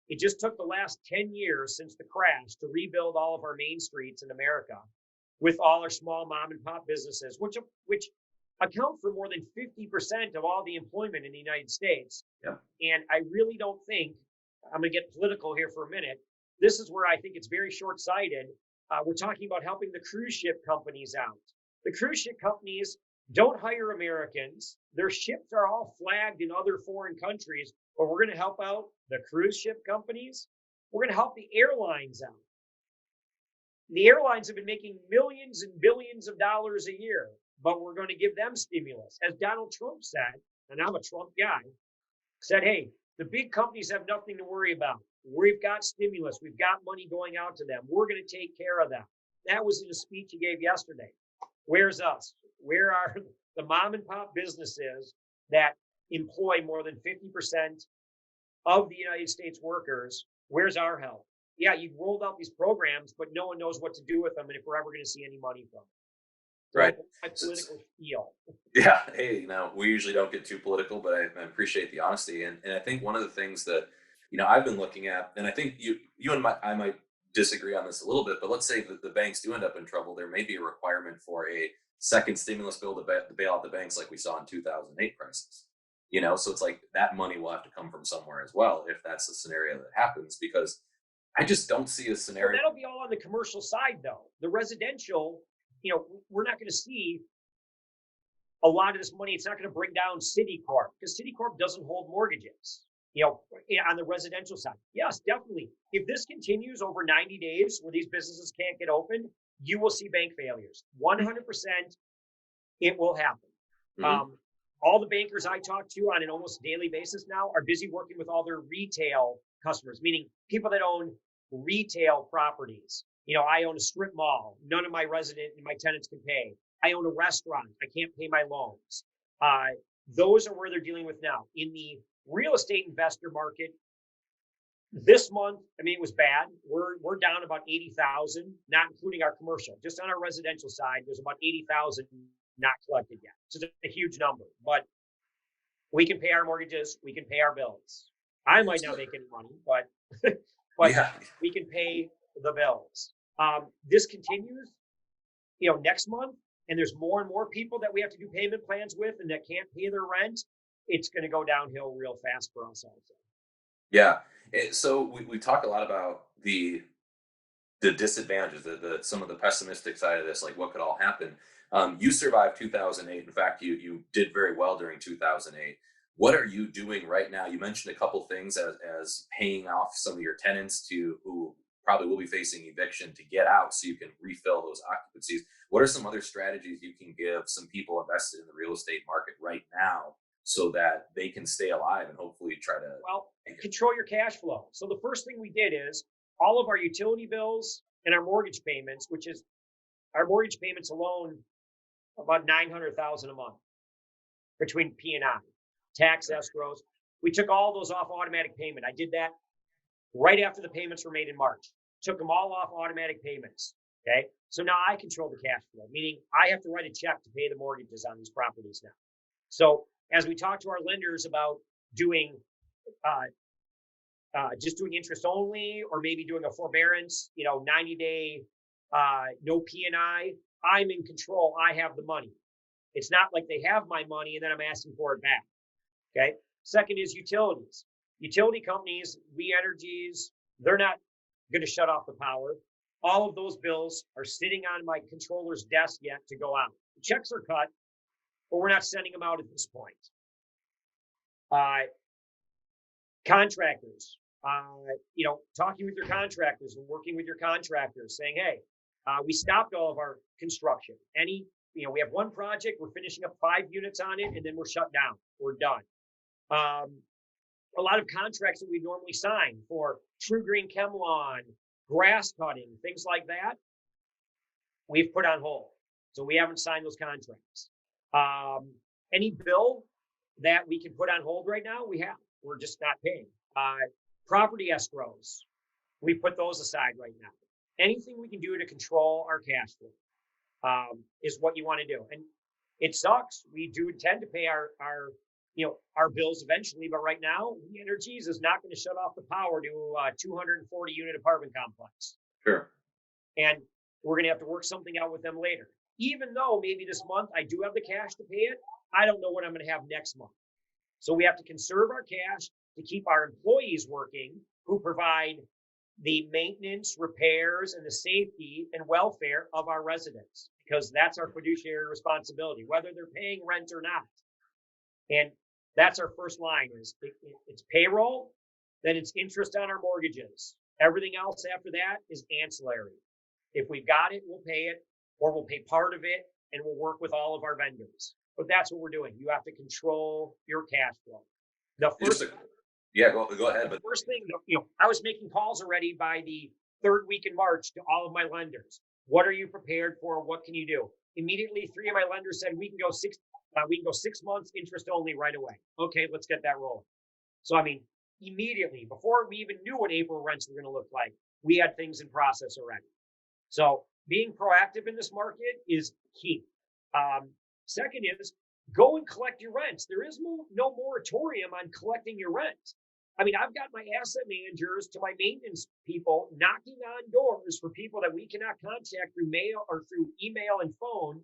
B: It just took the last 10 years since the crash to rebuild all of our main streets in America with all our small mom and pop businesses, which account for more than 50% of all the employment in the United States.
A: Yeah.
B: And I really don't think, I'm going to get political here for a minute. This is where I think it's very short-sighted. We're talking about helping the cruise ship companies out. The cruise ship companies don't hire Americans. Their ships are all flagged in other foreign countries, but we're going to help out the cruise ship companies. We're going to help the airlines out. The airlines have been making millions and billions of dollars a year, but we're going to give them stimulus. As Donald Trump said, and I'm a Trump guy, said, hey, the big companies have nothing to worry about. We've got stimulus. We've got money going out to them. We're going to take care of them. That was in a speech he gave yesterday. Where's us? Where are the mom and pop businesses that employ more than 50% of the United States workers? Where's our help? Yeah, you've rolled out these programs, but no one knows what to do with them and if we're ever going to see any money from them.
A: Right.
B: My political feel.
A: Yeah. Hey, we usually don't get too political, but I appreciate the honesty. And I think one of the things that, I've been looking at, and I think you and I might disagree on this a little bit, but let's say that the banks do end up in trouble. There may be a requirement for a second stimulus bill to bail out the banks like we saw in 2008 crisis. So it's like that money will have to come from somewhere as well if that's the scenario that happens, because I just don't see a scenario.
B: Well, that'll be all on the commercial side, though. The residential, we're not going to see a lot of this money. It's not going to bring down Citicorp because Citicorp doesn't hold mortgages, on the residential side. Yes, definitely. If this continues over 90 days where these businesses can't get open, you will see bank failures. 100%, it will happen. Mm-hmm. All the bankers I talk to on an almost daily basis now are busy working with all their retail customers, meaning people that own retail properties. I own a strip mall. None of my tenants can pay. I own a restaurant. I can't pay my loans. Those are where they're dealing with now. In the real estate investor market, this month, it was bad. We're down about 80,000, not including our commercial. Just on our residential side, there's about 80,000 not collected yet. It's a huge number, but we can pay our mortgages. We can pay our bills. I might not make any money, but yeah. We can pay the bills. This continues, next month, and there's more and more people that we have to do payment plans with and that can't pay their rent. It's going to go downhill real fast for us also.
A: Yeah. So we talk a lot about the disadvantages, some of the pessimistic side of this, like what could all happen. You survived 2008. In fact, you did very well during 2008. What are you doing right now? You mentioned a couple things as paying off some of your tenants who probably will be facing eviction to get out so you can refill those occupancies. What are some other strategies you can give some people invested in the real estate market right now so that they can stay alive and hopefully try to
B: control your cash flow? So the first thing we did is all of our utility bills and our mortgage payments, which is our mortgage payments alone, about $900,000 a month between P&I, tax escrows. We took all those off automatic payment. I did that right after the payments were made in March. Took them all off automatic payments. Okay. So now I control the cash flow, meaning I have to write a check to pay the mortgages on these properties now. So as we talk to our lenders about doing just doing interest only, or maybe doing a forbearance, 90-day no P&I, I'm in control. I have the money. It's not like they have my money and then I'm asking for it back. Okay. Second is utilities. Utility companies, We Energies, they're not going to shut off the power. All of those bills are sitting on my controller's desk yet to go out. The checks are cut, but we're not sending them out at this point. Contractors, talking with your contractors and working with your contractors, saying, hey, we stopped all of our construction. We have one project, we're finishing up 5 units on it, and then we're shut down. We're done. A lot of contracts that we normally sign for True Green Chem Lawn, grass cutting, things like that, we've put on hold. So we haven't signed those contracts. Any bill that we can put on hold right now, we have. We're just not paying. Property escrows, we put those aside right now. Anything we can do to control our cash flow is what you want to do. And it sucks. We do intend to pay our our bills eventually. But right now, We Energies is not going to shut off the power to a 240 unit apartment complex.
A: Sure.
B: And we're going to have to work something out with them later. Even though maybe this month I do have the cash to pay it, I don't know what I'm going to have next month. So we have to conserve our cash to keep our employees working, who provide the maintenance, repairs, and the safety and welfare of our residents, because that's our fiduciary responsibility, whether they're paying rent or not. And that's our first line is it's payroll, then it's interest on our mortgages. Everything else after that is ancillary. If we've got it, we'll pay it, or we'll pay part of it, and we'll work with all of our vendors. But that's what we're doing. You have to control your cash flow. The first,
A: go ahead.
B: the first thing, I was making calls already by the third week in March to all of my lenders. What are you prepared for? What can you do? Immediately, 3 of my lenders said we can go 6 months interest only right away. Okay, let's get that rolling. So immediately, before we even knew what April rents were going to look like, we had things in process already. So being proactive in this market is key. Second is go and collect your rents. There is no moratorium on collecting your rent. I've got my asset managers to my maintenance people knocking on doors for people that we cannot contact through mail or through email and phone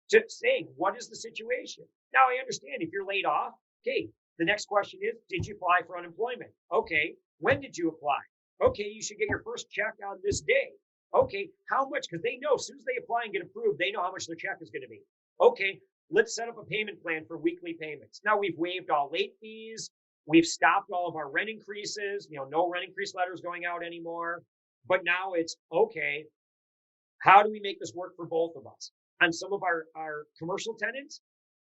B: to say, what is the situation? Now, I understand if you're laid off, okay, the next question is, did you apply for unemployment? Okay, when did you apply? Okay, you should get your first check on this day. Okay, how much? Because they know as soon as they apply and get approved, they know how much their check is going to be. Okay, let's set up a payment plan for weekly payments. Now we've waived all late fees. We've stopped all of our rent increases. No rent increase letters going out anymore. But now it's okay. How do we make this work for both of us? On some of our commercial tenants,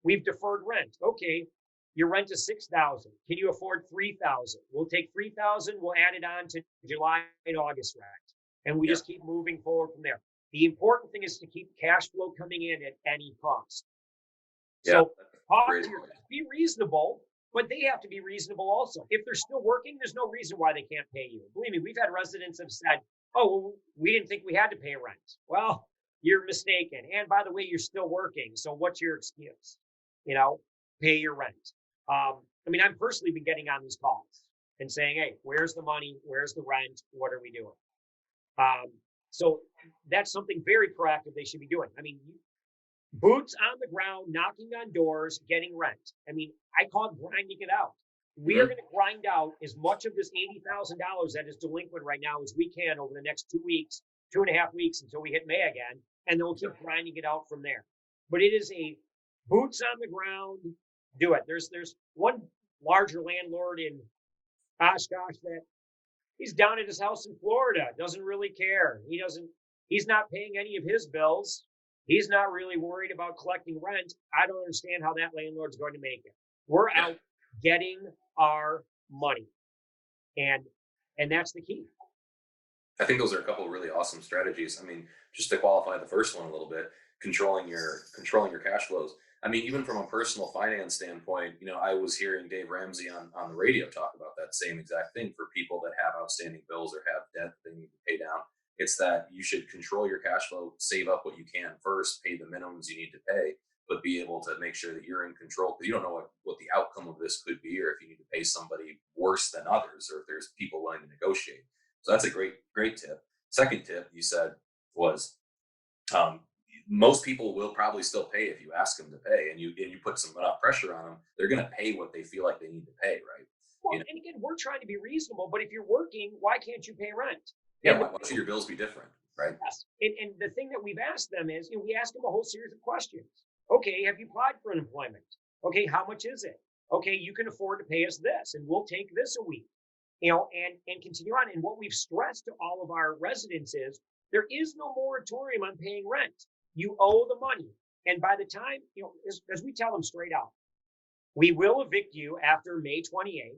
B: we've deferred rent. Okay, your rent is $6,000. Can you afford $3,000? We'll take $3,000. We'll add it on to July and August rent. And we just keep moving forward from there. The important thing is to keep cash flow coming in at any cost. So be reasonable, but they have to be reasonable also. If they're still working, there's no reason why they can't pay you. Believe me, we've had residents that have said, oh, well, we didn't think we had to pay rent. Well, you're mistaken. And by the way, you're still working. So what's your excuse? Pay your rent. I've personally been getting on these calls and saying, hey, where's the money? Where's the rent? What are we doing? So that's something very proactive they should be doing. Boots on the ground, knocking on doors, getting rent. I call it grinding it out. We are going to grind out as much of this $80,000 that is delinquent right now as we can over the next 2 weeks, 2.5 weeks until we hit May again, and then we'll keep grinding it out from there. But it is a boots on the ground, do it. There's one larger landlord in Oshkosh that he's down at his house in Florida, doesn't really care. He's not paying any of his bills. He's not really worried about collecting rent. I don't understand how that landlord's going to make it. We're out getting our money. And that's the key.
A: I think those are a couple of really awesome strategies. Just to qualify the first one a little bit, controlling your cash flows. Even from a personal finance standpoint, I was hearing Dave Ramsey on the radio talk about that same exact thing for people that have outstanding bills or have debt they need to pay down. It's that you should control your cash flow, save up what you can first, pay the minimums you need to pay, but be able to make sure that you're in control, because you don't know what the outcome of this could be, or if you need to pay somebody worse than others, or if there's people willing to negotiate. So that's a great tip. Second tip you said was, most people will probably still pay if you ask them to pay, and you put some enough pressure on them, they're going to pay what they feel like they need to pay, right?
B: Well, and again, we're trying to be reasonable, but if you're working, why can't you pay rent?
A: Yeah, why should your bills be different, right?
B: Yes. And the thing that we've asked them is, we ask them a whole series of questions. Okay, have you applied for unemployment? Okay, how much is it? Okay, you can afford to pay us this, and we'll take this a week. And continue on. And what we've stressed to all of our residents is there is no moratorium on paying rent. You owe the money. And by the time, as we tell them straight out, we will evict you after May 28th.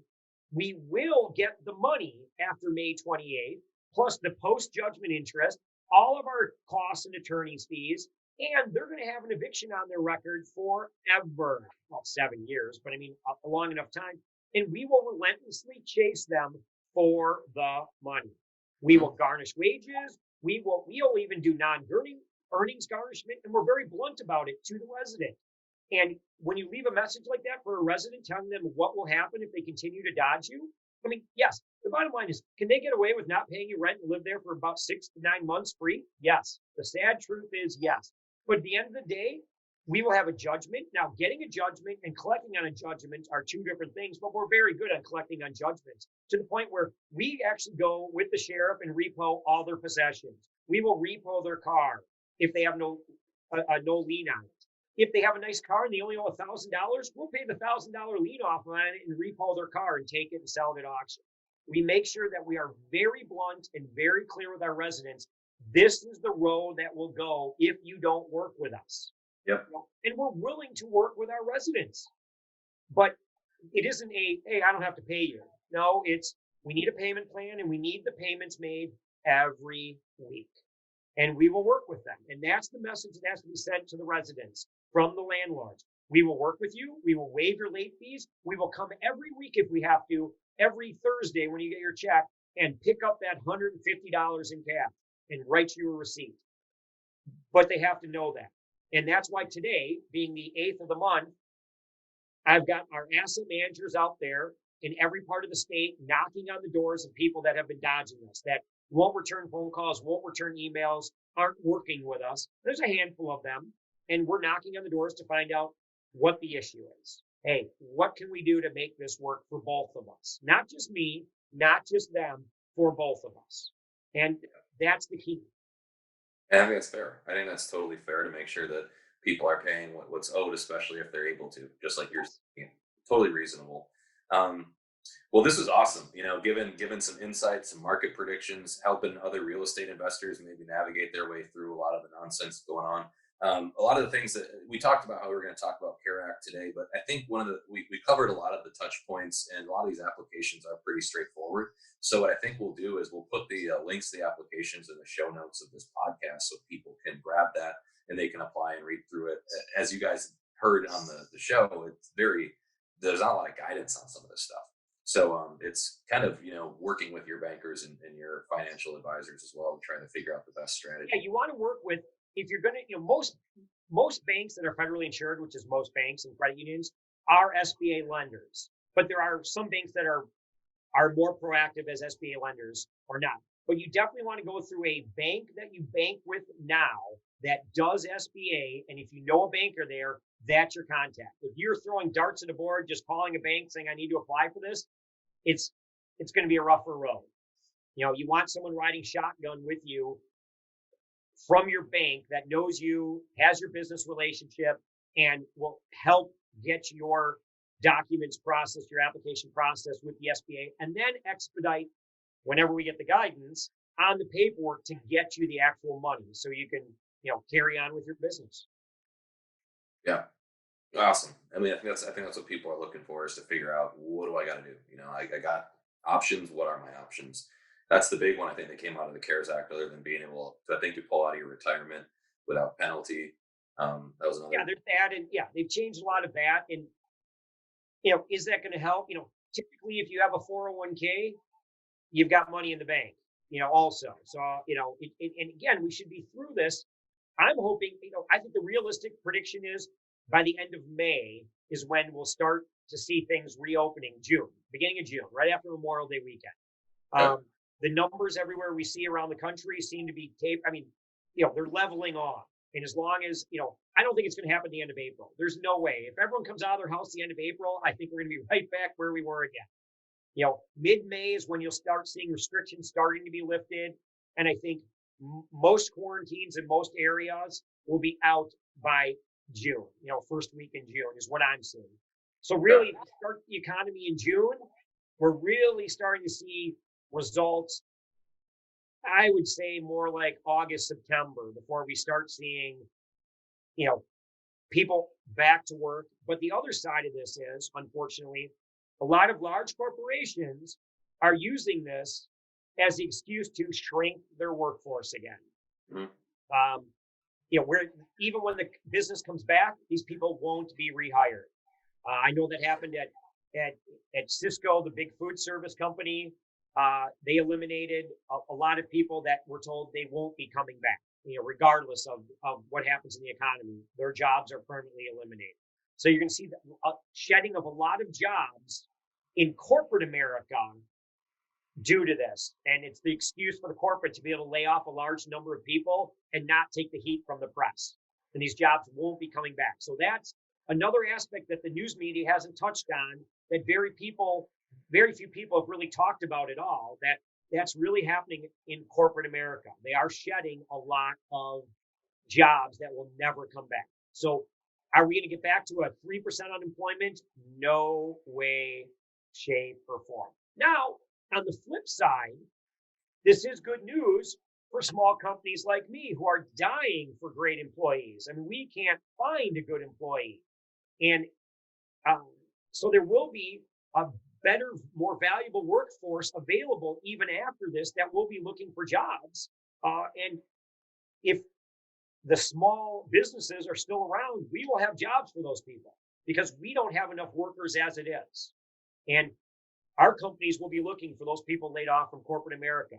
B: We will get the money after May 28th, plus the post-judgment interest, all of our costs and attorney's fees, and they're going to have an eviction on their record forever. Well, 7 years, but a long enough time. And we will relentlessly chase them for the money. We will garnish wages. We'll even do non-earnings garnishment, and we're very blunt about it to the resident. And when you leave a message like that for a resident telling them what will happen if they continue to dodge you, I mean, yes, the bottom line is, can they get away with not paying you rent and live there for about 6 to 9 months free? Yes. The sad truth is yes. But at the end of the day, we will have a judgment. Now, getting a judgment and collecting on a judgment are two different things, but we're very good at collecting on judgments to the point where we actually go with the sheriff and repo all their possessions. We will repo their car if they have no lien on it. If they have a nice car and they only owe $1,000, we'll pay the $1,000 lien off on it and repo their car and take it and sell it at auction. We make sure that we are very blunt and very clear with our residents. This is the road that will go if you don't work with us.
A: Yep.
B: And we're willing to work with our residents. But it isn't hey, I don't have to pay you. No, it's we need a payment plan and we need the payments made every week. And we will work with them. And that's the message that has to be sent to the residents from the landlords. We will work with you. We will waive your late fees. We will come every week if we have to, every Thursday when you get your check, and pick up that $150 in cash and write you a receipt. But they have to know that. And that's why today, being the 8th of the month, I've got our asset managers out there in every part of the state knocking on the doors of people that have been dodging us, that won't return phone calls, won't return emails, aren't working with us. There's a handful of them. And we're knocking on the doors to find out what the issue is. Hey, what can we do to make this work for both of us? Not just me, not just them, for both of us. And that's the key.
A: And I think that's fair. I think that's totally fair to make sure that people are paying what's owed, especially if they're able to, just like you're saying. Totally reasonable. Um, well, this was awesome. Given some insights, some market predictions, helping other real estate investors maybe navigate their way through a lot of the nonsense going on. A lot of the things that we talked about, how we are going to talk about CARE Act today, but I think we covered a lot of the touch points, and a lot of these applications are pretty straightforward. So what I think we'll do is we'll put the links to the applications in the show notes of this podcast so people can grab that and they can apply and read through it. As you guys heard on the show, there's not a lot of guidance on some of this stuff. So it's kind of, working with your bankers and your financial advisors as well, trying to figure out the best strategy.
B: Yeah, you want to work with, if you're going to, most banks that are federally insured, which is most banks and credit unions, are SBA lenders. But there are some banks that are more proactive as SBA lenders or not. But you definitely want to go through a bank that you bank with now that does SBA. And if you know a banker there, that's your contact. If you're throwing darts at a board, just calling a bank saying, I need to apply for this, it's going to be a rougher road. You want someone riding shotgun with you from your bank that knows you, has your business relationship, and will help get your documents processed, your application processed with the SBA, and then expedite, whenever we get the guidance, on the paperwork to get you the actual money so you can, carry on with your business.
A: Yeah. Awesome. I mean, I think that's what people are looking for, is to figure out, what do I got to do? I got options. What are my options? That's the big one, I think, that came out of the CARES Act, other than being able to pull out of your retirement without penalty. That was another.
B: Yeah, there's that, and they've changed a lot of that. And is that going to help? Typically, if you have a 401k, you've got money in the bank. Also, so and again, we should be through this. I'm hoping. I think the realistic prediction is by the end of May is when we'll start to see things reopening. Beginning of June, right after Memorial Day weekend.
A: Okay.
B: The numbers everywhere we see around the country seem to be they're leveling off. And as long as, I don't think it's going to happen at the end of April. There's no way. If everyone comes out of their house at the end of April, I think we're going to be right back where we were again. Mid-May is when you'll start seeing restrictions starting to be lifted. And I think most quarantines in most areas will be out by June. First week in June is what I'm seeing. So really, if you start the economy in June, we're really starting to see results, I would say more like August, September, before we start seeing, people back to work. But the other side of this is, unfortunately, a lot of large corporations are using this as the excuse to shrink their workforce again. Mm-hmm. Where even when the business comes back, these people won't be rehired. I know that happened at Cisco, the big food service company. They eliminated a lot of people that were told they won't be coming back, regardless of what happens in the economy. Their jobs are permanently eliminated. So you're going to see the shedding of a lot of jobs in corporate America due to this. And it's the excuse for the corporate to be able to lay off a large number of people and not take the heat from the press. And these jobs won't be coming back. So that's another aspect that the news media hasn't touched on, that very few people have really talked about at all, that's really happening in corporate America. They are shedding a lot of jobs that will never come back. So are we going to get back to a 3% unemployment? No way, shape, or form. Now, on the flip side, this is good news for small companies like me who are dying for great employees. I mean, we can't find a good employee. And so there will be a better, more valuable workforce available even after this that will be looking for jobs. And if the small businesses are still around, we will have jobs for those people because we don't have enough workers as it is. And our companies will be looking for those people laid off from corporate America.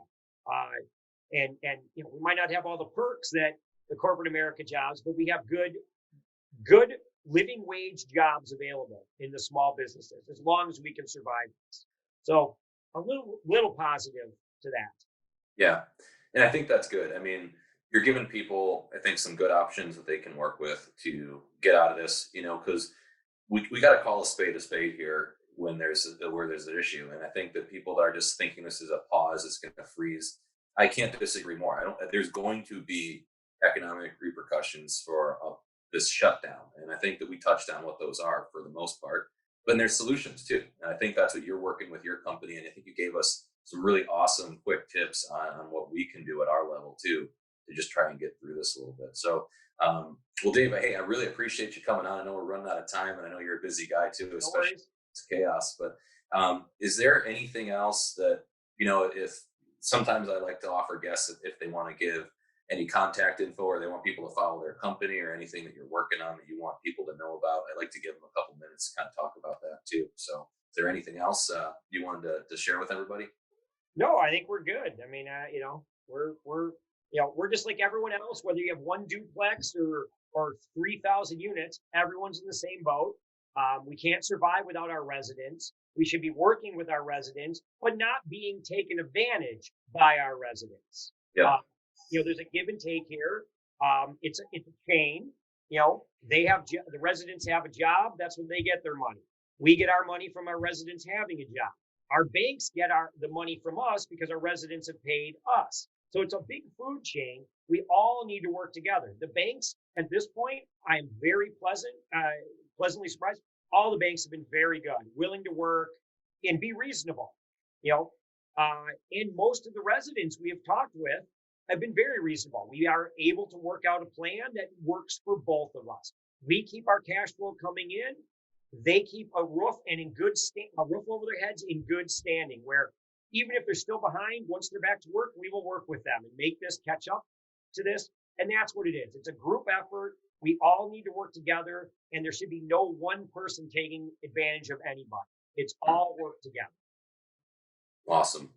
B: And we might not have all the perks that the corporate America jobs, but we have good living wage jobs available in the small businesses as long as we can survive this. So a little positive to that.
A: Yeah. And I think that's good. I mean, you're giving people, I think, some good options that they can work with to get out of this, because we got to call a spade here when there's an issue. And I think that people that are just thinking this is a pause, it's going to freeze. I can't disagree more. There's going to be economic repercussions for this shutdown. And I think that we touched on what those are for the most part, but there's solutions too. And I think that's what you're working with your company. And I think you gave us some really awesome quick tips on what we can do at our level too, to just try and get through this a little bit. So, well, Dave, hey, I really appreciate you coming on. I know we're running out of time and I know you're a busy guy too, especially it's chaos, but is there anything else that, if sometimes I like to offer guests if they want to give any contact info or they want people to follow their company or anything that you're working on that you want people to know about, I like to give them a couple minutes to kind of talk about that too. So is there anything else you wanted to share with everybody?
B: No, I think we're good. I mean, we're just like everyone else, whether you have one duplex or 3,000 units, everyone's in the same boat. We can't survive without our residents. We should be working with our residents, but not being taken advantage by our residents.
A: Yeah.
B: There's a give and take here. It's a chain. The residents have a job. That's when they get their money. We get our money from our residents having a job. Our banks get the money from us because our residents have paid us. So it's a big food chain. We all need to work together. The banks at this point, I am very pleasantly surprised. All the banks have been very good, willing to work and be reasonable. And most of the residents we have talked with have been very reasonable. We are able to work out a plan that works for both of us. We keep our cash flow coming in. They keep a roof a roof over their heads in good standing, where even if they're still behind, once they're back to work, we will work with them and make this catch up to this. And that's what it is. It's a group effort. We all need to work together, and there should be no one person taking advantage of anybody. It's all work together.
A: Awesome.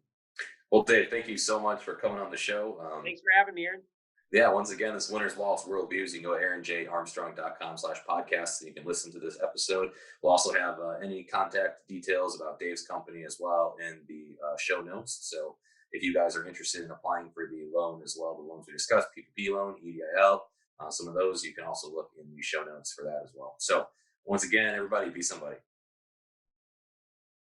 A: Well, Dave, thank you so much for coming on the show.
B: Thanks for having me, Aaron.
A: Yeah, once again, this Winner's Waltz Worldviews. You can go to aaronjarmstrong.com/podcast and you can listen to this episode. We'll also have any contact details about Dave's company as well in the show notes. So if you guys are interested in applying for the loan as well, the loans we discussed, PPP loan, EDIL, some of those, you can also look in the show notes for that as well. So once again, everybody, be somebody.